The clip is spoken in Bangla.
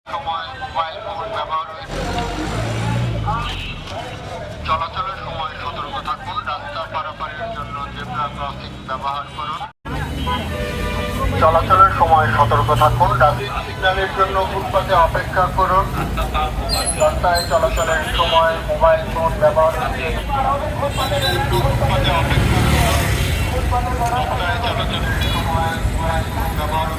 সময় মোবাইল ফোন ব্যবহার চলাচলের সময় সতর্ক থাকুন। রাস্তা পারাপারের জন্য জেব্রা ক্রসিং ব্যবহার করুন। চলাচলের সময় সতর্ক থাকুন। ট্রাফিক সিগন্যালের জন্য ফুটপাতে অপেক্ষা করুন। রাস্তায় চলাচলের সময় মোবাইল ফোন ব্যবহার ফুটপাতে অপেক্ষা করুন। রাস্তায় চলাচলের সময় মোবাইল ফোন ব্যবহার